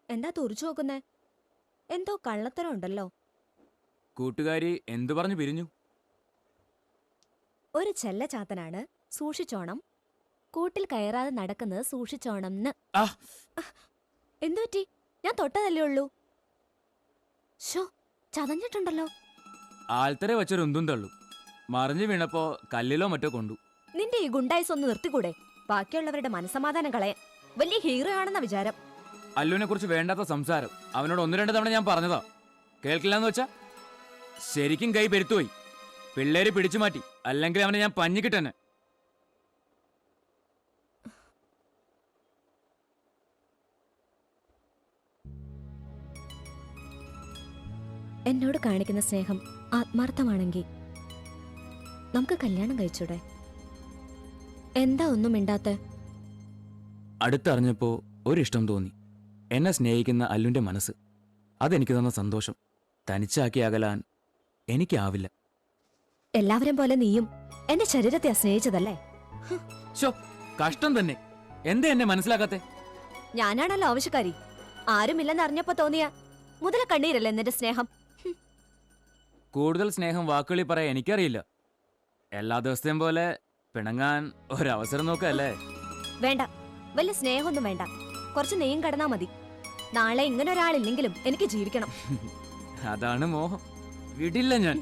എന്താ തുറച്ചു നോക്കുന്നേ? എന്തോ കള്ളത്തരം ഉണ്ടല്ലോ. കൂട്ടുകാരി എന്തു പറഞ്ഞു പിരിഞ്ഞു? ഒരു ചെല്ലച്ചാത്തനാണ്, സൂക്ഷിച്ചോണം. കൂട്ടിൽ കയറാതെ നടക്കുന്നത് സൂക്ഷിച്ചോണം. ആ എന്തുപറ്റി? ഞാൻ തൊട്ടതല്ലേ ഉള്ളൂ. ഷോ, ചതഞ്ഞിട്ടുണ്ടല്ലോ. ആൽത്തര വെച്ചൊരു ഉന്തും തള്ളു. മറിഞ്ഞു വീണപ്പോ കല്ലിലോ മറ്റോ കൊണ്ടു. നിന്റെ ഈ ഗുണ്ടായിസ് ഒന്ന് നിർത്തിക്കൂടെ? ബാക്കിയുള്ളവരുടെ മനസ്സമാധാനം കളയാൻ. വലിയ ഹീറോ ആണെന്ന വിചാരം. അല്ലുവിനെ കുറിച്ച് വേണ്ടാത്ത സംസാരം അവനോട് 1-2 തവണ ഞാൻ പറഞ്ഞതാ. കേൾക്കില്ലെന്ന് വെച്ചാ ശരിക്കും കൈ പെരുത്തുപോയി. പിള്ളേര് പിടിച്ചു മാറ്റി, അല്ലെങ്കിൽ അവനെ ഞാൻ പഞ്ഞിക്കിട്ടെന്നെ. എന്നോട് കാണിക്കുന്ന സ്നേഹം ആത്മാർത്ഥമാണെങ്കിൽ നമുക്ക് കല്യാണം കഴിച്ചൂടെ? എന്താ ഒന്നും മിണ്ടാത്തെ? അടുത്തറിഞ്ഞപ്പോ ഒരിഷ്ടം തോന്നി. എന്നെ സ്നേഹിക്കുന്ന അല്ലുവിന്റെ മനസ്സ്, അതെനിക്ക് തന്ന സന്തോഷം തനിച്ചാക്കി അകലാൻ എനിക്കാവില്ല. എല്ലാവരും പോലെ നീയും എന്റെ ശരീരത്തെ സ്നേഹിച്ചതല്ലേ? ശോ, കഷ്ടം തന്നെ. എന്താ എന്നെ മനസ്സിലാക്കാത്തെ? ഞാനാണല്ലോ ആവശ്യക്കാരി. ആരുമില്ലെന്ന് അറിഞ്ഞപ്പോ തോന്നിയ മുതല കണ്ണീരല്ലേ എന്നിന്റെ സ്നേഹം? കൂടുതൽ സ്നേഹം വാക്കുകളിൽ പറയാൻ എനിക്കറിയില്ല. എല്ലാ ദിവസത്തെയും പോലെ പിണങ്ങാൻ ഒരവസരം നോക്കല്ലേ? വേണ്ട, വലിയ സ്നേഹമൊന്നും വേണ്ട. കുറച്ച് നെയ്യും കടന്നാ മതി. നാളെ ഇങ്ങനെ ഒരാളില്ലെങ്കിലും എനിക്ക് ജീവിക്കണം. അതാണ് മോഹം. വിടില്ല ഞാൻ.